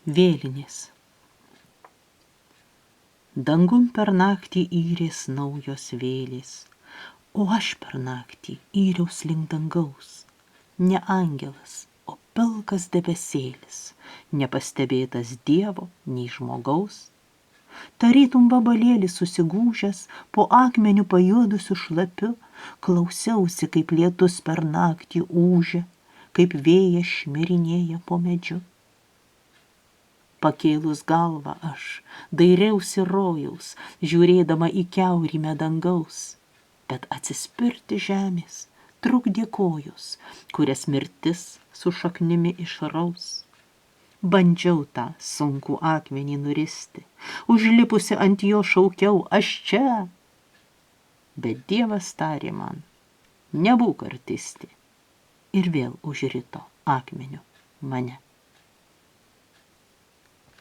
Vėlinės. Dangum per naktį įrės naujos vėlės, o aš per naktį įriaus link dangaus. Ne angelas, o pilkas debesėlis, nepastebėtas Dievo nei žmogaus. Tarytum vabalėlis susigūžęs, po akmeniu pajuodusiu šlapiu, klausiausi, kaip lietus per naktį ūžia, kaip vėjas šmirinėja po medžiu. Pakėlus galvą aš dairiausi rojaus, žiūrėdama į kiaurymę dangaus, bet atsispirti žemės trukdė kojos, kurias mirtis su šaknimi išraus. Bandžiau tą sunkų akmenį nuristi, užlipusi ant jo šaukiau, aš čia. Bet Dievas tarė man, nebūk artistė, ir vėl užrito akmeniu mane.